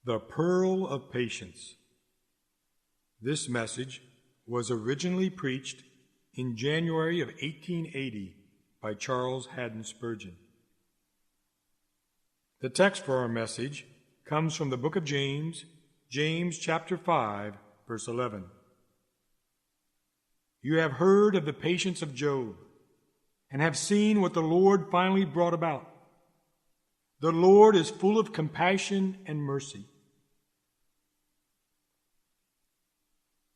The Pearl of Patience. This message was originally preached in January of 1880 by Charles Haddon Spurgeon. The text for our message comes from the book of James, James chapter 5, verse 11. You have heard of the patience of Job, and have seen what the Lord finally brought about. The Lord is full of compassion and mercy.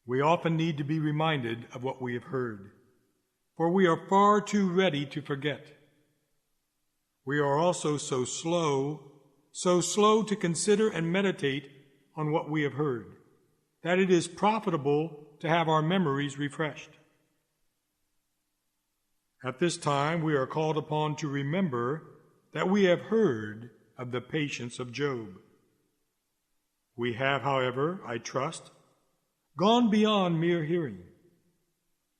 We often need to be reminded of what we have heard, for we are far too ready to forget. We are also so slow to consider and meditate on what we have heard, that it is profitable to have our memories refreshed. At this time, we are called upon to remember that we have heard of the patience of Job. We have, however, I trust, gone beyond mere hearing,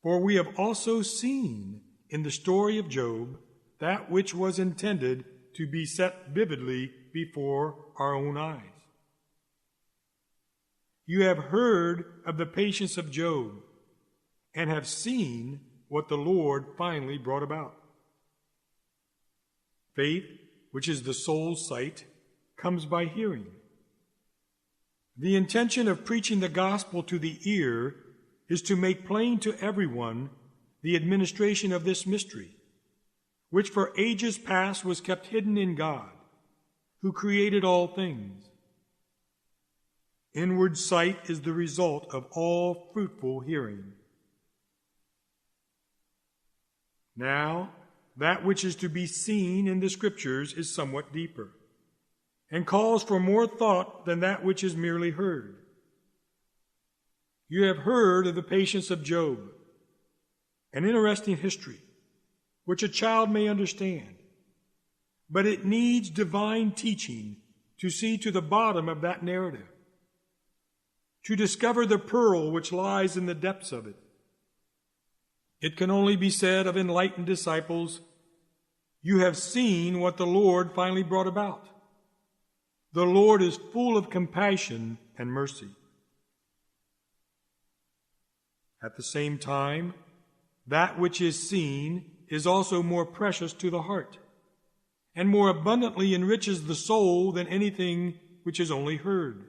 for we have also seen in the story of Job that which was intended to be set vividly before our own eyes. You have heard of the patience of Job and have seen what the Lord finally brought about. Faith, which is the soul's sight, comes by hearing. The intention of preaching the gospel to the ear is to make plain to everyone the administration of this mystery, which for ages past was kept hidden in God, who created all things. Inward sight is the result of all fruitful hearing. Now, that which is to be seen in the Scriptures is somewhat deeper, and calls for more thought than that which is merely heard. You have heard of the patience of Job, an interesting history, which a child may understand, but it needs divine teaching to see to the bottom of that narrative, to discover the pearl which lies in the depths of it. It can only be said of enlightened disciples, you have seen what the Lord finally brought about. The Lord is full of compassion and mercy. At the same time, that which is seen is also more precious to the heart, and more abundantly enriches the soul than anything which is only heard.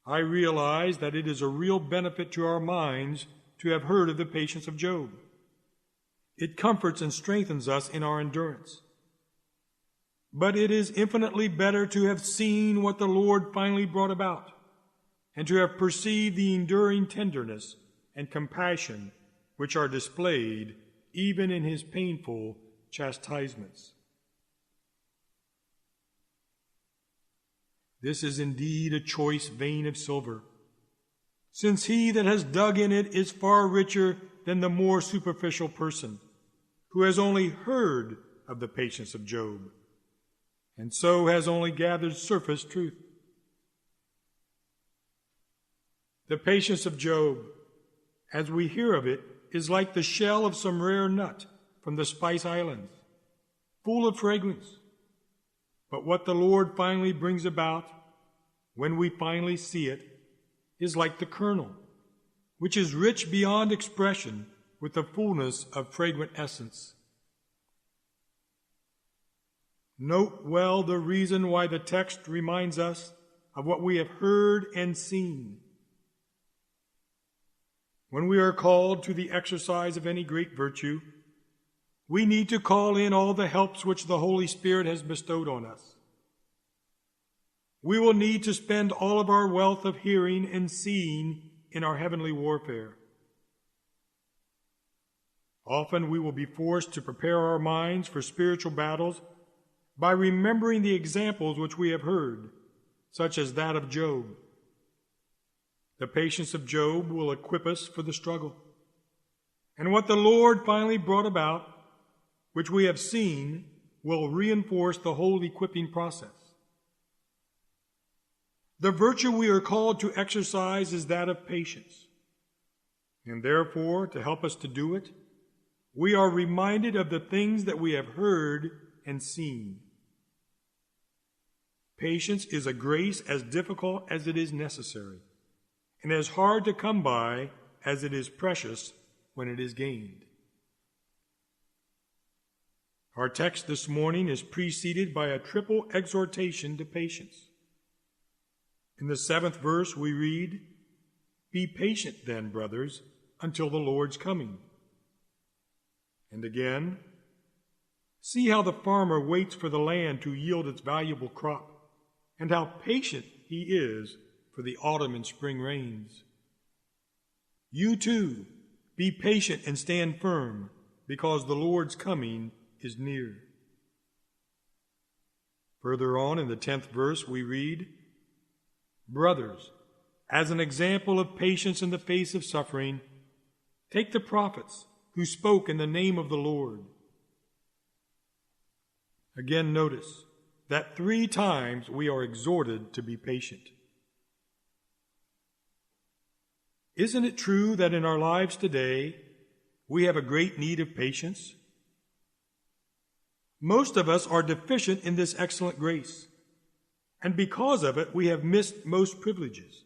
I realize that it is a real benefit to our minds to have heard of the patience of Job. It comforts and strengthens us in our endurance. But it is infinitely better to have seen what the Lord finally brought about, and to have perceived the enduring tenderness and compassion which are displayed even in his painful chastisements. This is indeed a choice vein of silver, since he that has dug in it is far richer than the more superficial person, who has only heard of the patience of Job, and so has only gathered surface truth. The patience of Job, as we hear of it, is like the shell of some rare nut from the Spice Islands, full of fragrance. But what the Lord finally brings about, when we finally see it, is like the kernel, which is rich beyond expression with the fullness of fragrant essence. Note well the reason why the text reminds us of what we have heard and seen. When we are called to the exercise of any great virtue, we need to call in all the helps which the Holy Spirit has bestowed on us. We will need to spend all of our wealth of hearing and seeing in our heavenly warfare. Often we will be forced to prepare our minds for spiritual battles by remembering the examples which we have heard, such as that of Job. The patience of Job will equip us for the struggle. And what the Lord finally brought about, which we have seen, will reinforce the whole equipping process. The virtue we are called to exercise is that of patience. And therefore, to help us to do it, we are reminded of the things that we have heard and seen. Patience is a grace as difficult as it is necessary, and as hard to come by as it is precious when it is gained. Our text this morning is preceded by a triple exhortation to patience. In the 7th verse we read, "Be patient then, brothers, until the Lord's coming." And again, "See how the farmer waits for the land to yield its valuable crop, and how patient he is for the autumn and spring rains. You too, be patient and stand firm, because the Lord's coming is near." Further on in the 10th verse we read, "Brothers, as an example of patience in the face of suffering, take the prophets who spoke in the name of the Lord." Again, notice that 3 times we are exhorted to be patient. Isn't it true that in our lives today we have a great need of patience? Most of us are deficient in this excellent grace, and because of it we have missed most privileges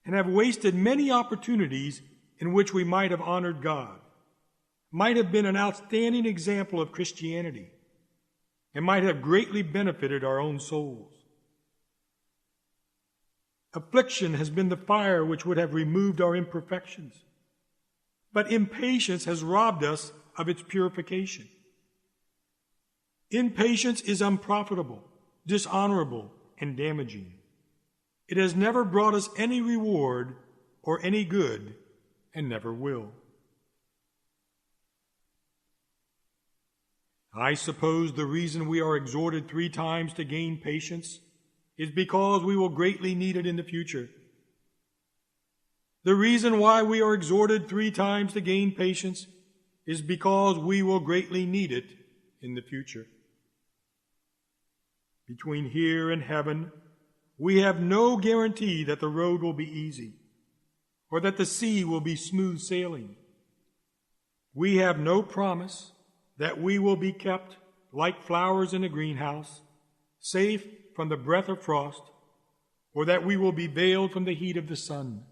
and have wasted many opportunities in which we might have honored God, might have been an outstanding example of Christianity, and might have greatly benefited our own souls. Affliction has been the fire which would have removed our imperfections, but impatience has robbed us of its purification. Impatience is unprofitable, dishonorable, and damaging. It has never brought us any reward or any good, and never will. I suppose the reason we are exhorted 3 times to gain patience is because we will greatly need it in the future. The reason why we are exhorted 3 times to gain patience is because we will greatly need it in the future. Between here and heaven, we have no guarantee that the road will be easy or that the sea will be smooth sailing. We have no promise that we will be kept like flowers in a greenhouse, safe from the breath of frost, or that we will be veiled from the heat of the sun.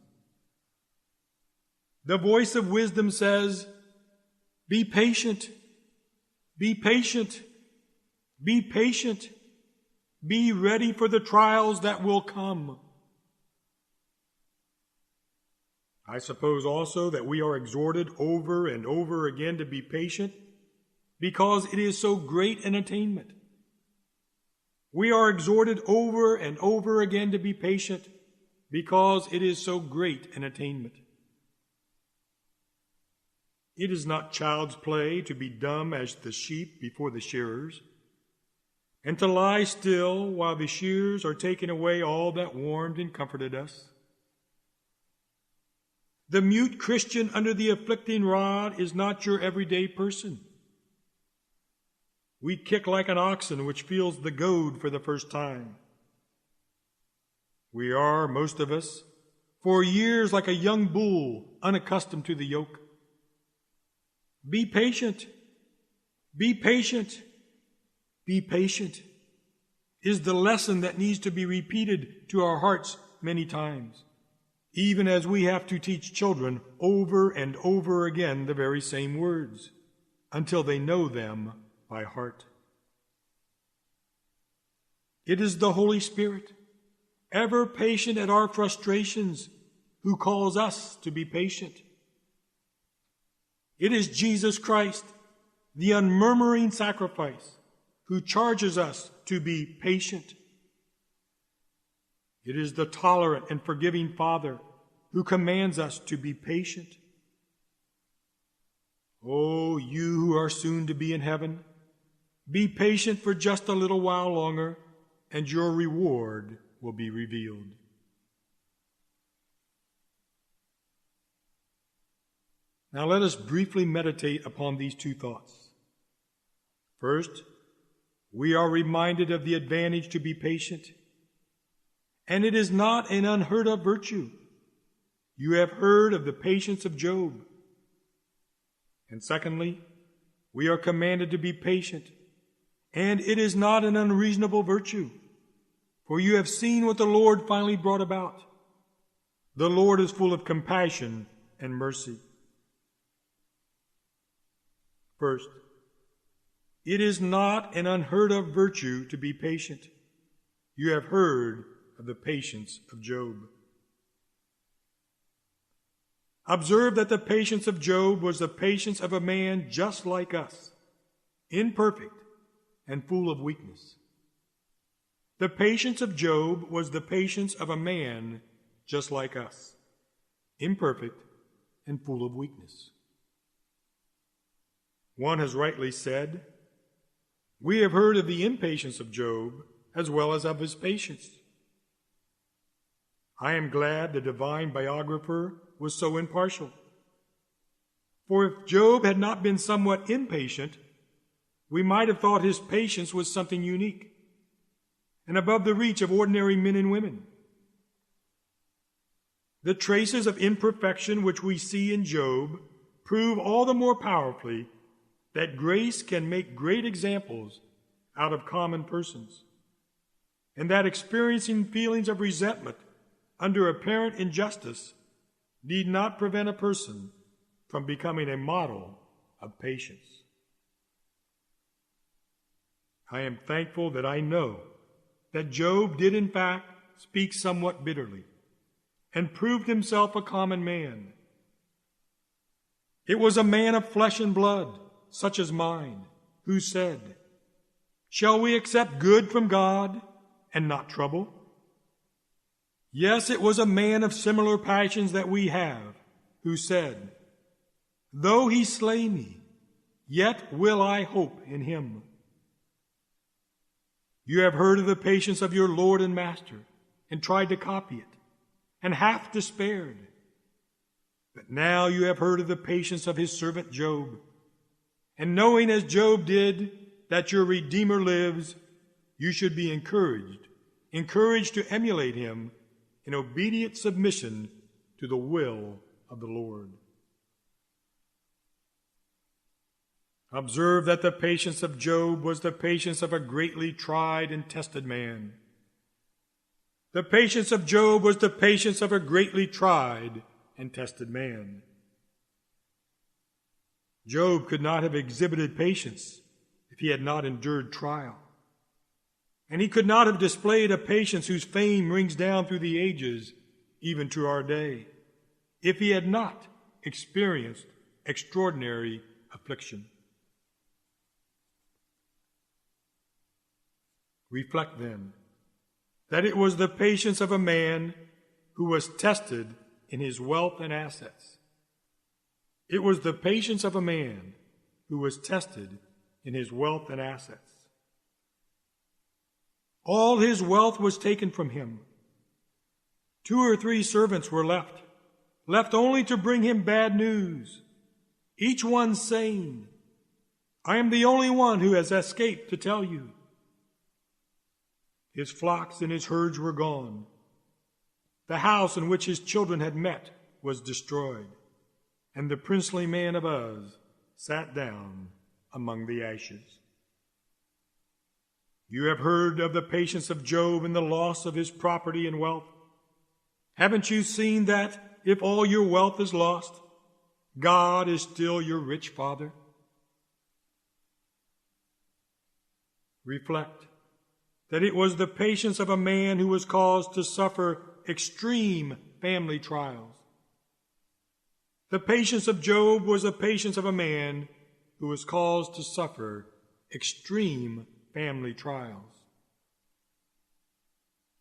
The voice of wisdom says, "Be patient, be patient, be patient, be ready for the trials that will come." I suppose also that we are exhorted over and over again to be patient because it is so great an attainment. We are exhorted over and over again to be patient because it is so great an attainment. It is not child's play to be dumb as the sheep before the shearers, and to lie still while the shears are taking away all that warmed and comforted us. The mute Christian under the afflicting rod is not your everyday person. We kick like an oxen which feels the goad for the first time. We are, most of us, for years like a young bull unaccustomed to the yoke. Be patient, be patient, be patient is the lesson that needs to be repeated to our hearts many times, even as we have to teach children over and over again the very same words until they know them by heart. It is the Holy Spirit, ever patient at our frustrations, who calls us to be patient. It is Jesus Christ, the unmurmuring sacrifice, who charges us to be patient. It is the tolerant and forgiving Father who commands us to be patient. Oh, you who are soon to be in heaven, be patient for just a little while longer, and your reward will be revealed. Now let us briefly meditate upon these 2 thoughts. First, we are reminded of the advantage to be patient, and it is not an unheard of virtue. You have heard of the patience of Job. And secondly, we are commanded to be patient, and it is not an unreasonable virtue. for you have seen what the Lord finally brought about. The Lord is full of compassion and mercy. First, it is not an unheard of virtue to be patient. You have heard of the patience of Job. Observe that the patience of Job was the patience of a man just like us, imperfect and full of weakness. The patience of Job was the patience of a man just like us, imperfect and full of weakness. One has rightly said, "We have heard of the impatience of Job as well as of his patience." I am glad the divine biographer was so impartial. For if Job had not been somewhat impatient, we might have thought his patience was something unique and above the reach of ordinary men and women. The traces of imperfection which we see in Job prove all the more powerfully that grace can make great examples out of common persons, and that experiencing feelings of resentment under apparent injustice need not prevent a person from becoming a model of patience. I am thankful that I know that Job did in fact speak somewhat bitterly and proved himself a common man. It was a man of flesh and blood, such as mine, who said, "Shall we accept good from God and not trouble?" Yes, it was a man of similar passions that we have, who said, "Though he slay me, yet will I hope in him." You have heard of the patience of your Lord and Master, and tried to copy it, and half despaired. But now you have heard of the patience of his servant Job, and knowing as Job did that your Redeemer lives, you should be encouraged to emulate him in obedient submission to the will of the Lord. Observe that the patience of Job was the patience of a greatly tried and tested man. The patience of Job was the patience of a greatly tried and tested man. Job could not have exhibited patience if he had not endured trial. And he could not have displayed a patience whose fame rings down through the ages, even to our day, if he had not experienced extraordinary affliction. Reflect, then, that it was the patience of a man who was tested in his wealth and assets. It was the patience of a man who was tested in his wealth and assets. All his wealth was taken from him. 2 or 3 servants were left only to bring him bad news, each one saying, "I am the only one who has escaped to tell you." His flocks and his herds were gone. The house in which his children had met was destroyed, and the princely man of Uz sat down among the ashes. You have heard of the patience of Job and the loss of his property and wealth. Haven't you seen that if all your wealth is lost, God is still your rich Father? Reflect that it was the patience of a man who was caused to suffer extreme family trials. The patience of Job was the patience of a man who was caused to suffer extreme family trials.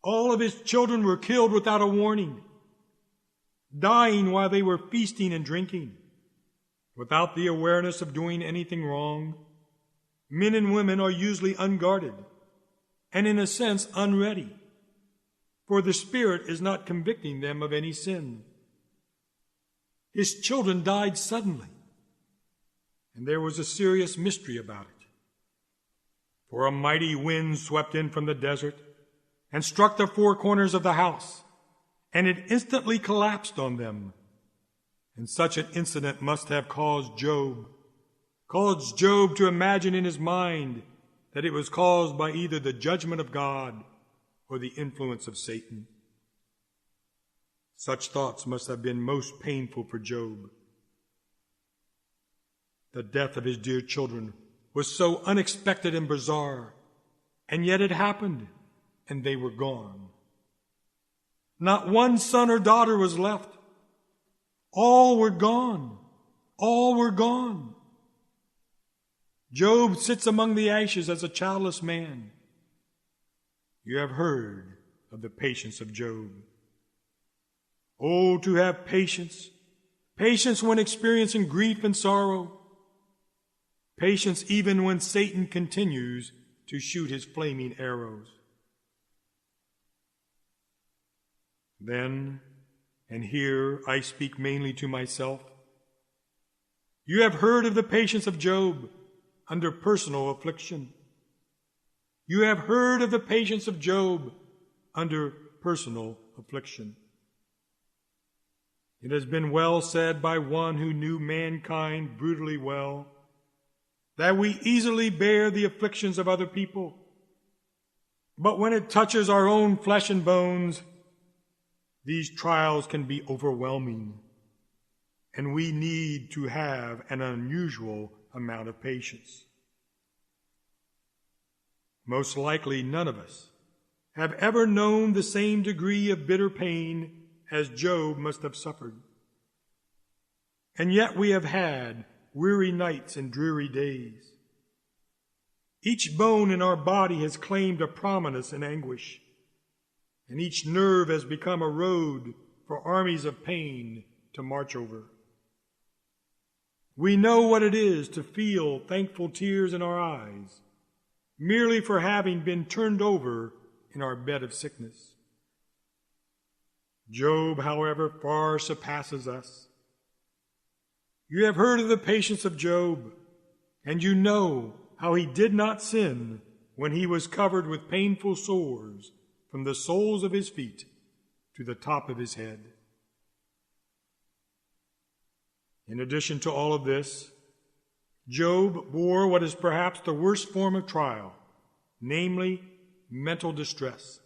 All of his children were killed without a warning, dying while they were feasting and drinking, without the awareness of doing anything wrong. Men and women are usually unguarded and, in a sense, unready, for the Spirit is not convicting them of any sin. His children died suddenly, and there was a serious mystery about it. For a mighty wind swept in from the desert and struck the 4 corners of the house, and it instantly collapsed on them. And such an incident must have caused Job to imagine in his mind that it was caused by either the judgment of God or the influence of Satan. Such thoughts must have been most painful for Job. The death of his dear children was so unexpected and bizarre, and yet it happened, and they were gone. Not one son or daughter was left. All were gone. All were gone. Job sits among the ashes as a childless man. You have heard of the patience of Job. Oh, to have patience, patience when experiencing grief and sorrow, patience even when Satan continues to shoot his flaming arrows. Then, and here I speak mainly to myself, you have heard of the patience of Job under personal affliction. You have heard of the patience of Job under personal affliction. It has been well said by one who knew mankind brutally well, that we easily bear the afflictions of other people, but when it touches our own flesh and bones, these trials can be overwhelming, and we need to have an unusual amount of patience. Most likely none of us have ever known the same degree of bitter pain as Job must have suffered. And yet we have had weary nights and dreary days. Each bone in our body has claimed a prominence in anguish, and each nerve has become a road for armies of pain to march over. We know what it is to feel thankful tears in our eyes, merely for having been turned over in our bed of sickness. Job, however, far surpasses us. You have heard of the patience of Job, and you know how he did not sin when he was covered with painful sores from the soles of his feet to the top of his head. In addition to all of this, Job bore what is perhaps the worst form of trial, namely mental distress.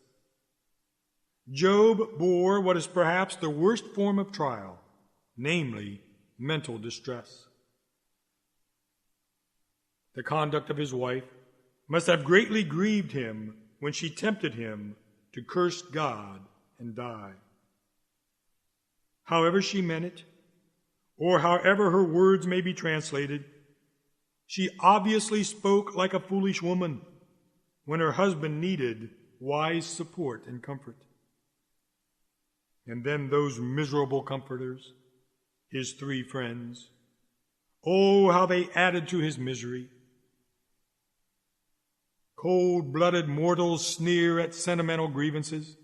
Job bore what is perhaps the worst form of trial, namely mental distress. The conduct of his wife must have greatly grieved him when she tempted him to curse God and die. However she meant it, or however her words may be translated, she obviously spoke like a foolish woman when her husband needed wise support and comfort. And then those miserable comforters, his 3 friends, oh, how they added to his misery. Cold-blooded mortals sneer at sentimental grievances,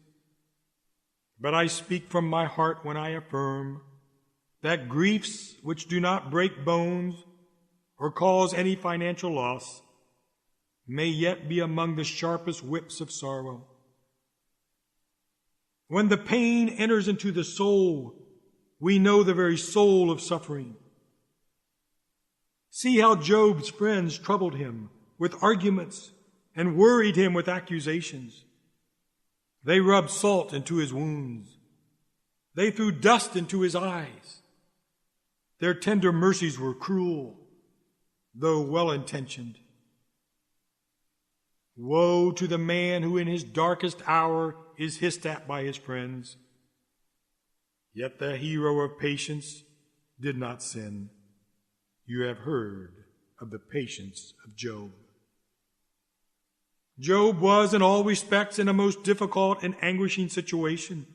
but I speak from my heart when I affirm that griefs which do not break bones or cause any financial loss may yet be among the sharpest whips of sorrow. When the pain enters into the soul, we know the very soul of suffering. See how Job's friends troubled him with arguments and worried him with accusations. They rubbed salt into his wounds. They threw dust into his eyes. Their tender mercies were cruel, though well-intentioned. Woe to the man who in his darkest hour is hissed at by his friends. Yet the hero of patience did not sin. You have heard of the patience of Job. Job was in all respects in a most difficult and anguishing situation.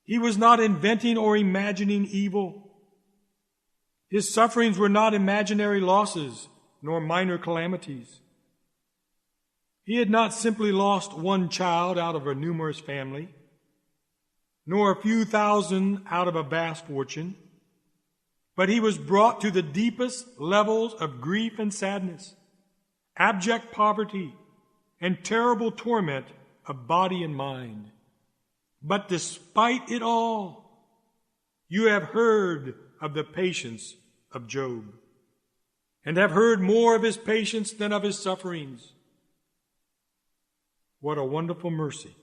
He was not inventing or imagining evil. His sufferings were not imaginary losses nor minor calamities. He had not simply lost one child out of a numerous family, nor a few thousand out of a vast fortune, but he was brought to the deepest levels of grief and sadness, abject poverty, and terrible torment of body and mind. But despite it all, you have heard of the patience of Job, and have heard more of his patience than of his sufferings. What a wonderful mercy!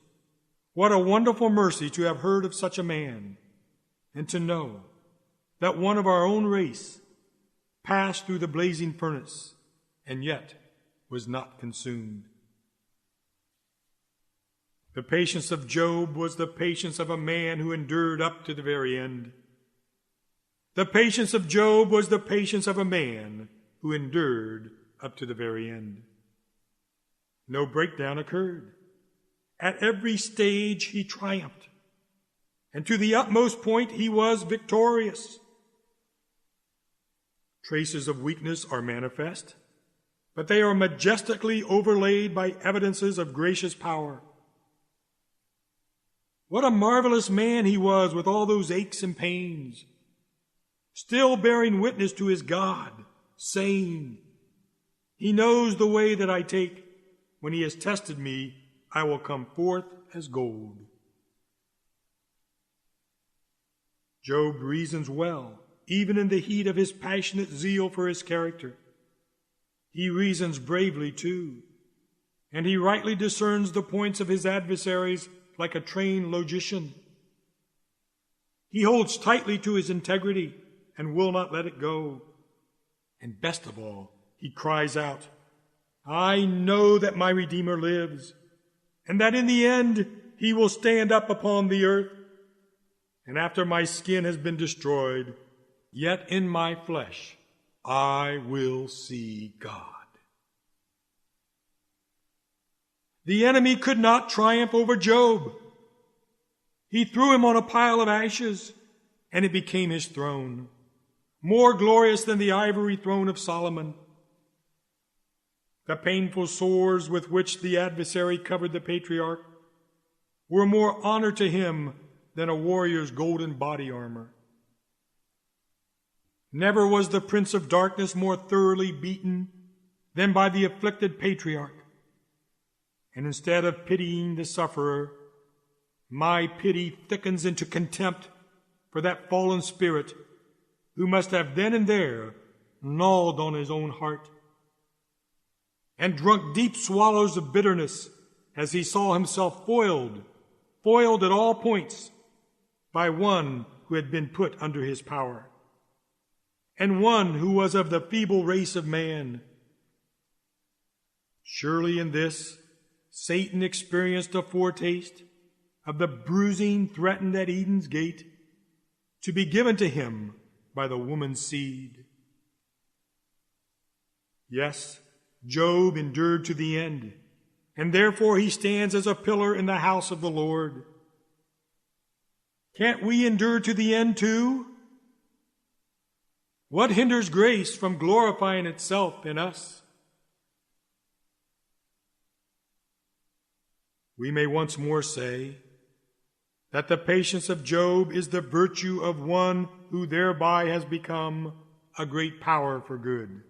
What a wonderful mercy to have heard of such a man, and to know that one of our own race passed through the blazing furnace and yet was not consumed. The patience of Job was the patience of a man who endured up to the very end. The patience of Job was the patience of a man who endured up to the very end. No breakdown occurred. At every stage he triumphed, and to the utmost point he was victorious. Traces of weakness are manifest, but they are majestically overlaid by evidences of gracious power. What a marvelous man he was with all those aches and pains, still bearing witness to his God, saying, "He knows the way that I take. When he has tested me, I will come forth as gold." Job reasons well, even in the heat of his passionate zeal for his character. He reasons bravely, too, and he rightly discerns the points of his adversaries like a trained logician. He holds tightly to his integrity and will not let it go. And best of all, he cries out, "I know that my Redeemer lives, and that in the end he will stand up upon the earth. And after my skin has been destroyed, yet in my flesh I will see God." The enemy could not triumph over Job. He threw him on a pile of ashes, and it became his throne, more glorious than the ivory throne of Solomon. The painful sores with which the adversary covered the patriarch were more honor to him than a warrior's golden body armor. Never was the prince of darkness more thoroughly beaten than by the afflicted patriarch. And instead of pitying the sufferer, my pity thickens into contempt for that fallen spirit who must have then and there gnawed on his own heart and drunk deep swallows of bitterness as he saw himself foiled at all points by one who had been put under his power, and one who was of the feeble race of man. Surely in this, Satan experienced a foretaste of the bruising threatened at Eden's gate, to be given to him by the woman's seed. Yes, Job endured to the end, and therefore he stands as a pillar in the house of the Lord. Can't we endure to the end too? What hinders grace from glorifying itself in us? We may once more say that the patience of Job is the virtue of one who thereby has become a great power for good.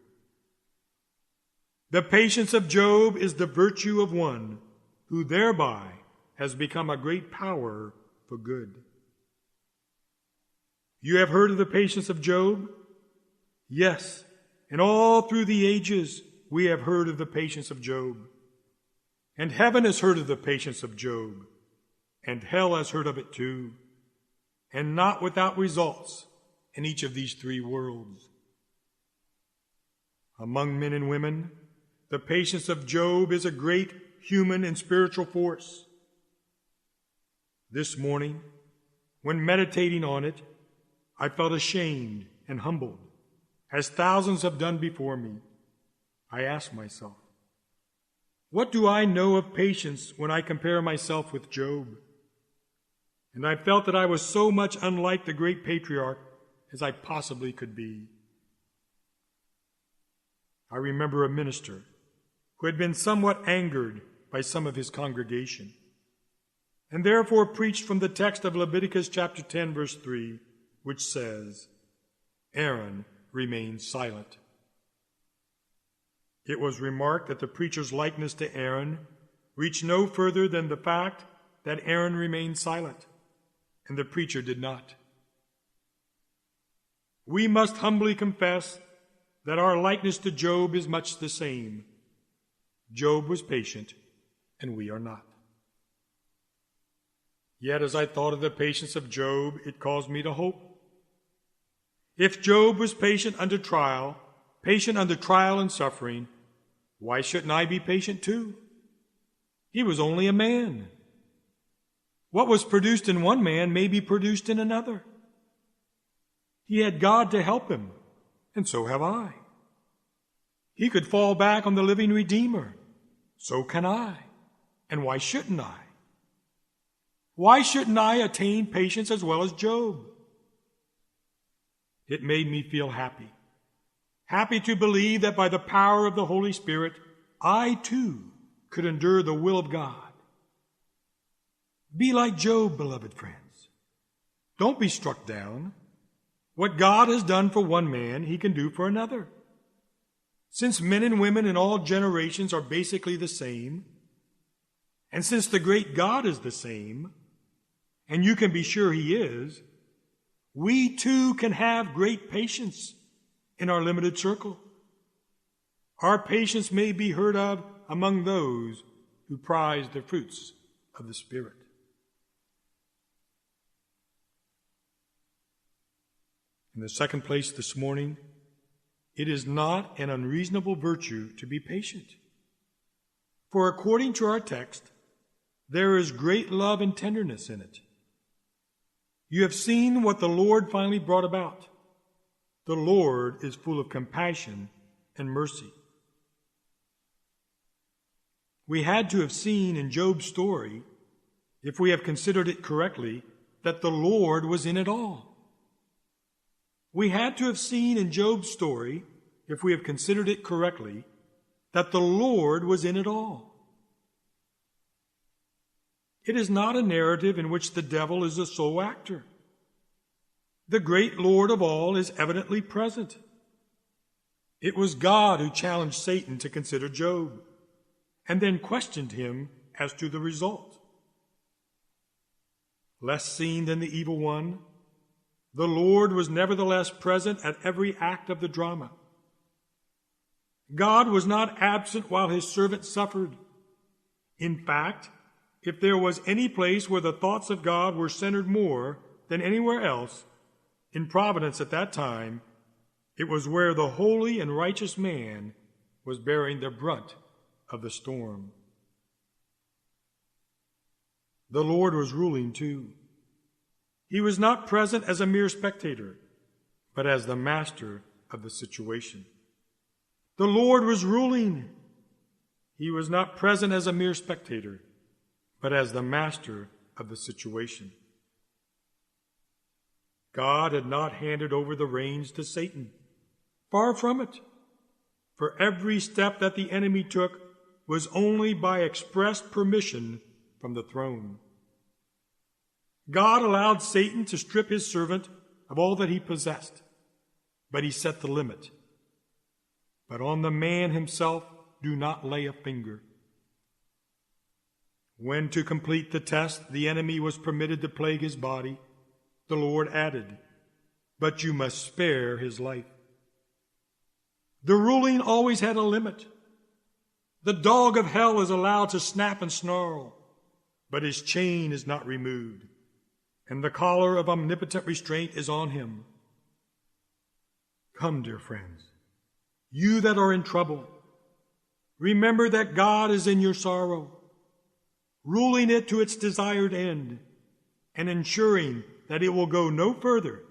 The patience of Job is the virtue of one who thereby has become a great power for good. You have heard of the patience of Job? Yes, and all through the ages we have heard of the patience of Job. And heaven has heard of the patience of Job, and hell has heard of it too, and not without results in each of these three worlds. Among men and women, the patience of Job is a great human and spiritual force. This morning, when meditating on it, I felt ashamed and humbled, as thousands have done before me. I asked myself, what do I know of patience when I compare myself with Job? And I felt that I was so much unlike the great patriarch as I possibly could be. I remember a minister who had been somewhat angered by some of his congregation, and therefore preached from the text of Leviticus chapter 10, verse 3, which says, "Aaron remained silent." It was remarked that the preacher's likeness to Aaron reached no further than the fact that Aaron remained silent, and the preacher did not. We must humbly confess that our likeness to Job is much the same. Job was patient, and we are not. Yet as I thought of the patience of Job, it caused me to hope. If Job was patient under trial and suffering, why shouldn't I be patient too? He was only a man. What was produced in one man may be produced in another. He had God to help him, and so have I. He could fall back on the living Redeemer. So can I. And why shouldn't I? Why shouldn't I attain patience as well as Job? It made me feel happy. Happy to believe that by the power of the Holy Spirit, I too could endure the will of God. Be like Job, beloved friends. Don't be struck down. What God has done for one man, he can do for another. Since men and women in all generations are basically the same, and since the great God is the same, and you can be sure he is, we too can have great patience in our limited circle. Our patience may be heard of among those who prize the fruits of the Spirit. In the second place this morning, it is not an unreasonable virtue to be patient. For according to our text, there is great love and tenderness in it. You have seen what the Lord finally brought about. The Lord is full of compassion and mercy. We had to have seen in Job's story, if we have considered it correctly, that the Lord was in it all. We had to have seen in Job's story, if we have considered it correctly, that the Lord was in it all. It is not a narrative in which the devil is the sole actor. The great Lord of all is evidently present. It was God who challenged Satan to consider Job, and then questioned him as to the result. Less seen than the evil one, the Lord was nevertheless present at every act of the drama. God was not absent while his servant suffered. In fact, if there was any place where the thoughts of God were centered more than anywhere else in providence at that time, it was where the holy and righteous man was bearing the brunt of the storm. The Lord was ruling too. He was not present as a mere spectator, but as the master of the situation. The Lord was ruling. He was not present as a mere spectator, but as the master of the situation. God had not handed over the reins to Satan. Far from it. For every step that the enemy took was only by express permission from the throne. God allowed Satan to strip his servant of all that he possessed, but he set the limit. But on the man himself, do not lay a finger. When to complete the test, the enemy was permitted to plague his body, the Lord added, but you must spare his life. The ruling always had a limit. The dog of hell is allowed to snap and snarl, but his chain is not removed, and the collar of omnipotent restraint is on him. Come, dear friends, you that are in trouble, remember that God is in your sorrow, ruling it to its desired end, and ensuring that it will go no further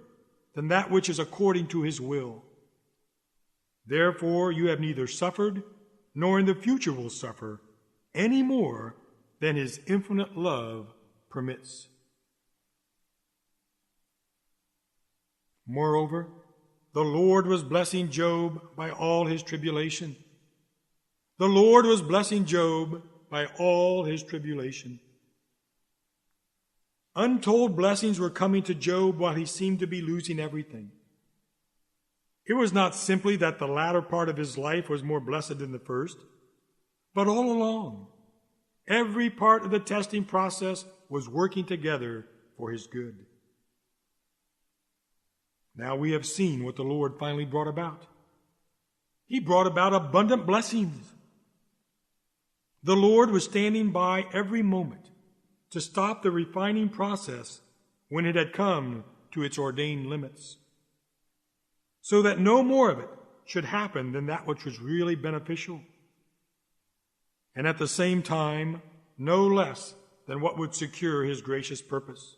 than that which is according to his will. Therefore you have neither suffered, nor in the future will suffer, any more than his infinite love permits. Moreover, the Lord was blessing Job by all his tribulation. The Lord was blessing Job by all his tribulation. Untold blessings were coming to Job while he seemed to be losing everything. It was not simply that the latter part of his life was more blessed than the first, but all along, every part of the testing process was working together for his good. Now we have seen what the Lord finally brought about. He brought about abundant blessings. The Lord was standing by every moment to stop the refining process when it had come to its ordained limits, so that no more of it should happen than that which was really beneficial, and at the same time no less than what would secure his gracious purpose.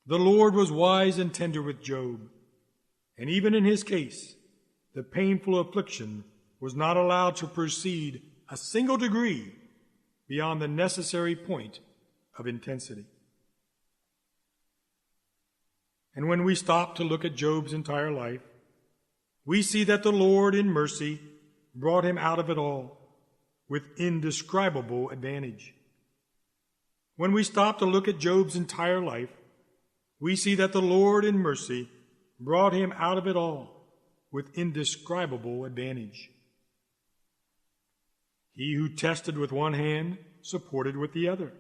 The Lord was wise and tender with Job, and even in his case, the painful affliction was not allowed to proceed a single degree beyond the necessary point of intensity. And when we stop to look at Job's entire life, we see that the Lord in mercy brought him out of it all with indescribable advantage. When we stop to look at Job's entire life, we see that the Lord in mercy brought him out of it all with indescribable advantage. He who tested with one hand supported with the other.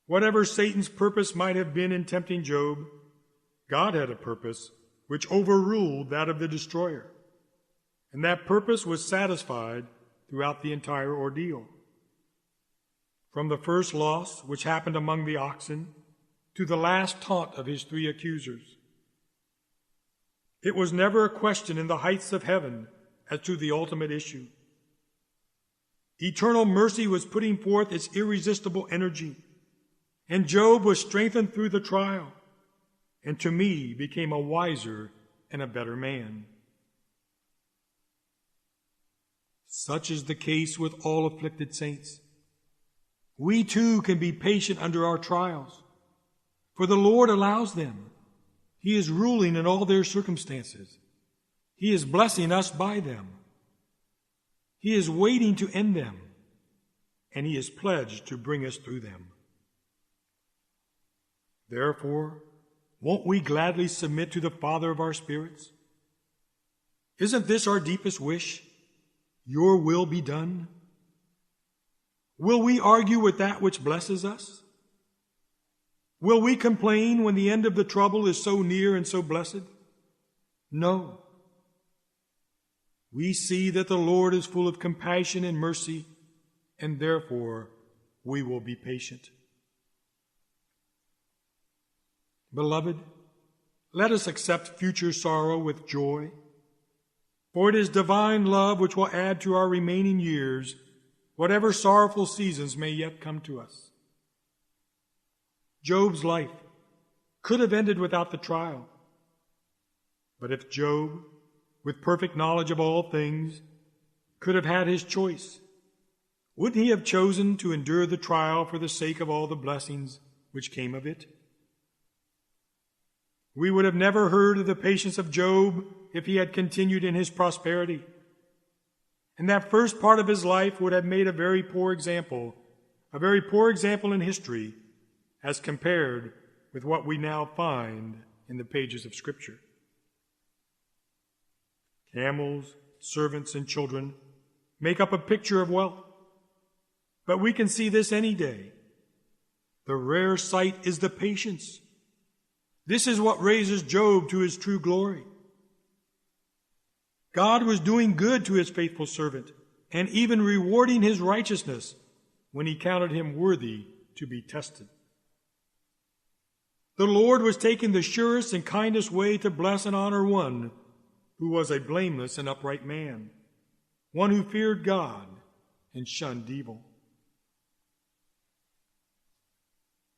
Whatever Satan's purpose might have been in tempting Job, God had a purpose which overruled that of the destroyer, and that purpose was satisfied throughout the entire ordeal. From the first loss which happened among the oxen to the last taunt of his 3 accusers, it was never a question in the heights of heaven as to the ultimate issue. Eternal mercy was putting forth its irresistible energy, and Job was strengthened through the trial, and to me became a wiser and a better man. Such is the case with all afflicted saints. We too can be patient under our trials, for the Lord allows them. He is ruling in all their circumstances. He is blessing us by them. He is waiting to end them, and He is pledged to bring us through them. Therefore, won't we gladly submit to the Father of our spirits? Isn't this our deepest wish? Your will be done. Will we argue with that which blesses us? Will we complain when the end of the trouble is so near and so blessed? No. We see that the Lord is full of compassion and mercy, and therefore we will be patient. Beloved, let us accept future sorrow with joy, for it is divine love which will add to our remaining years whatever sorrowful seasons may yet come to us. Job's life could have ended without the trial, but if Job, with perfect knowledge of all things, could have had his choice, wouldn't he have chosen to endure the trial for the sake of all the blessings which came of it? We would have never heard of the patience of Job if he had continued in his prosperity. And that first part of his life would have made a very poor example in history as compared with what we now find in the pages of Scripture. Camels, servants, and children make up a picture of wealth, but we can see this any day. The rare sight is the patience. This is what raises Job to his true glory. God was doing good to his faithful servant and even rewarding his righteousness when he counted him worthy to be tested. The Lord was taking the surest and kindest way to bless and honor one who was a blameless and upright man, one who feared God and shunned evil.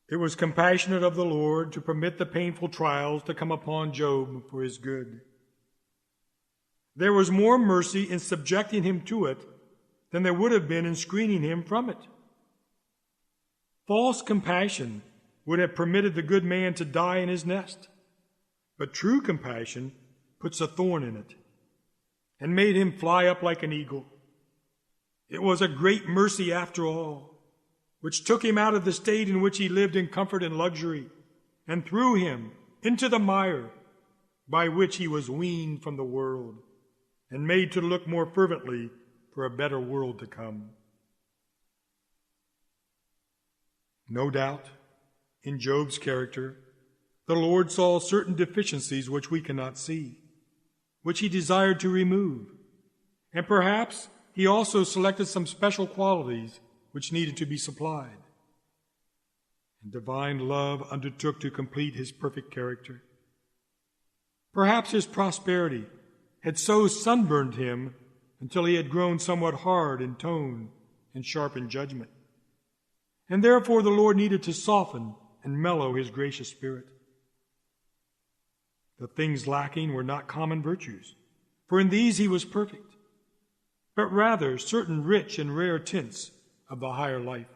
It was compassionate of the Lord to permit the painful trials to come upon Job for his good. There was more mercy in subjecting him to it than there would have been in screening him from it. False compassion would have permitted the good man to die in his nest, but true compassion puts a thorn in it and made him fly up like an eagle. It was a great mercy after all, which took him out of the state in which he lived in comfort and luxury and threw him into the mire by which he was weaned from the world and made to look more fervently for a better world to come. No doubt, in Job's character, the Lord saw certain deficiencies which we cannot see, which he desired to remove, and perhaps he also selected some special qualities which needed to be supplied. And divine love undertook to complete his perfect character. Perhaps his prosperity had so sunburned him until he had grown somewhat hard in tone and sharp in judgment. And therefore the Lord needed to soften and mellow his gracious spirit. The things lacking were not common virtues, for in these he was perfect, but rather certain rich and rare tints of the higher life.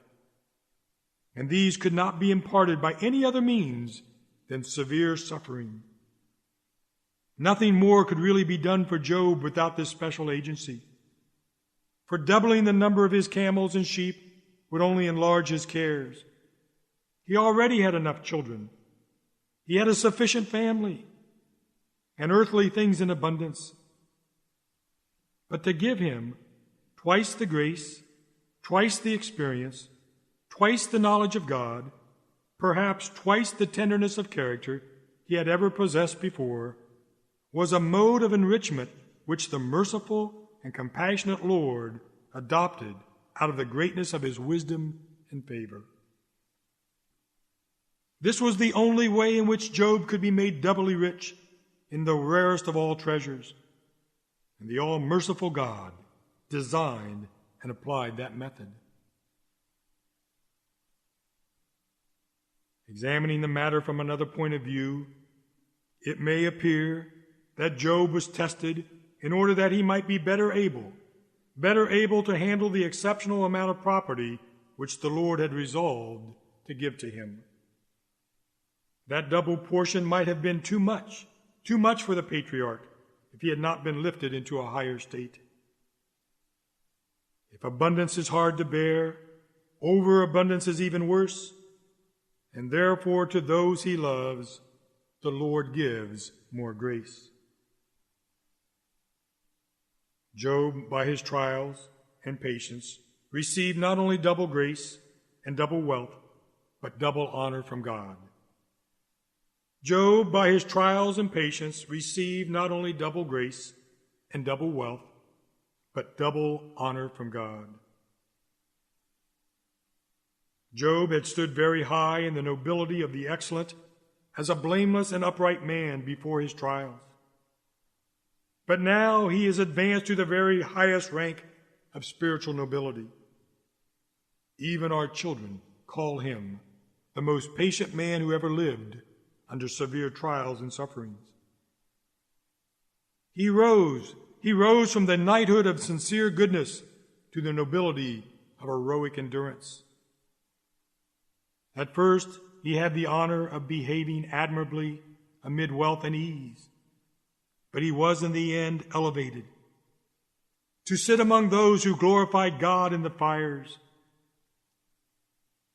And these could not be imparted by any other means than severe suffering. Nothing more could really be done for Job without this special agency. For doubling the number of his camels and sheep would only enlarge his cares. He already had enough children. He had a sufficient family and earthly things in abundance. But to give him twice the grace, twice the experience, twice the knowledge of God, perhaps twice the tenderness of character he had ever possessed before, was a mode of enrichment which the merciful and compassionate Lord adopted out of the greatness of his wisdom and favor. This was the only way in which Job could be made doubly rich in the rarest of all treasures, and the all-merciful God designed and applied that method. Examining the matter from another point of view, it may appear that Job was tested in order that he might be better able to handle the exceptional amount of property which the Lord had resolved to give to him. That double portion might have been too much for the patriarch if he had not been lifted into a higher state. If abundance is hard to bear, overabundance is even worse, and therefore to those he loves, the Lord gives more grace. Job, by his trials and patience, received not only double grace and double wealth, but double honor from God. Job, by his trials and patience, received not only double grace and double wealth, but double honor from God. Job had stood very high in the nobility of the excellent as a blameless and upright man before his trials. But now he is advanced to the very highest rank of spiritual nobility. Even our children call him the most patient man who ever lived under severe trials and sufferings. He rose from the knighthood of sincere goodness to the nobility of heroic endurance. At first, he had the honor of behaving admirably amid wealth and ease, but he was in the end elevated to sit among those who glorified God in the fires.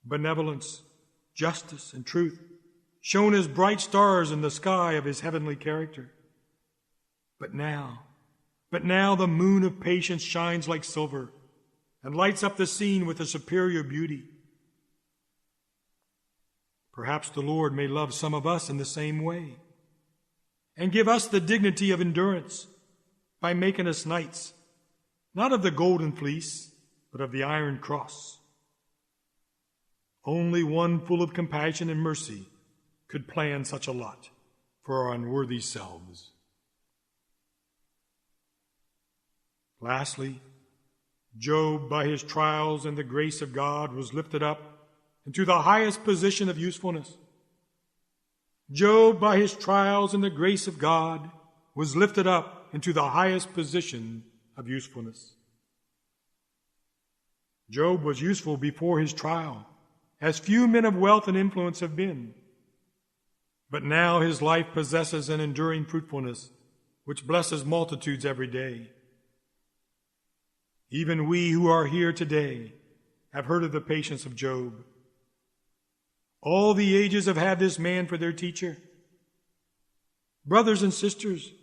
Benevolence, justice, and truth shone as bright stars in the sky of his heavenly character. But now the moon of patience shines like silver and lights up the scene with a superior beauty. Perhaps the Lord may love some of us in the same way and give us the dignity of endurance by making us knights, not of the golden fleece, but of the iron cross. Only one full of compassion and mercy could plan such a lot for our unworthy selves. Lastly, Job, by his trials and the grace of God, was lifted up into the highest position of usefulness. Job, by his trials and the grace of God, was lifted up into the highest position of usefulness. Job was useful before his trial, as few men of wealth and influence have been. But now his life possesses an enduring fruitfulness which blesses multitudes every day. Even we who are here today have heard of the patience of Job. All the ages have had this man for their teacher. Brothers and sisters,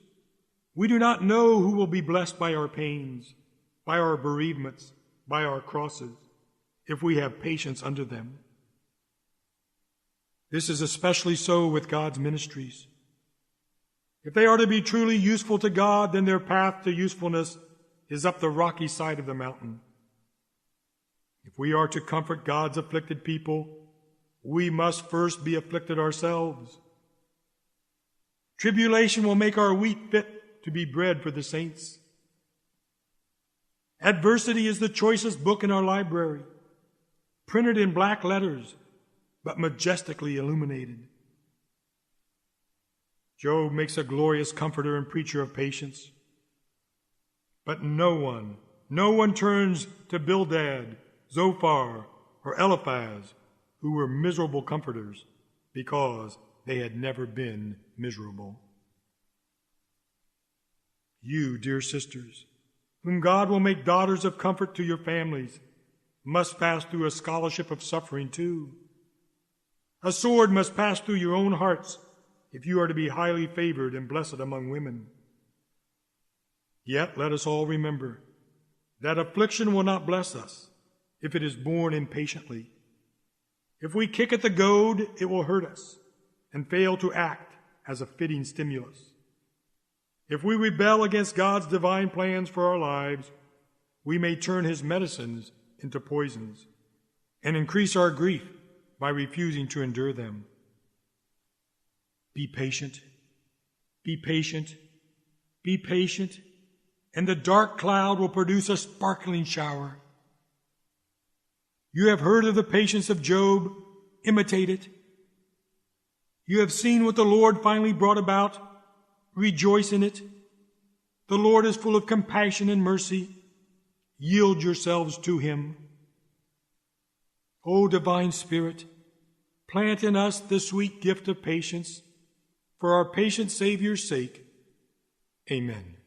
we do not know who will be blessed by our pains, by our bereavements, by our crosses, if we have patience under them. This is especially so with God's ministries. If they are to be truly useful to God, then their path to usefulness is up the rocky side of the mountain. If we are to comfort God's afflicted people, we must first be afflicted ourselves. Tribulation will make our wheat fit to be bread for the saints. Adversity is the choicest book in our library, printed in black letters, but majestically illuminated. Job makes a glorious comforter and preacher of patience. But no one turns to Bildad, Zophar, or Eliphaz, who were miserable comforters because they had never been miserable. You, dear sisters, whom God will make daughters of comfort to your families, must pass through a scholarship of suffering too. A sword must pass through your own hearts if you are to be highly favored and blessed among women. Yet let us all remember that affliction will not bless us if it is borne impatiently. If we kick at the goad, it will hurt us and fail to act as a fitting stimulus. If we rebel against God's divine plans for our lives, we may turn his medicines into poisons and increase our grief by refusing to endure them. Be patient, be patient, be patient, and the dark cloud will produce a sparkling shower. You have heard of the patience of Job. Imitate it. You have seen what the Lord finally brought about. Rejoice in it. The Lord is full of compassion and mercy. Yield yourselves to him. O divine Spirit, plant in us the sweet gift of patience, for our patient Savior's sake. Amen.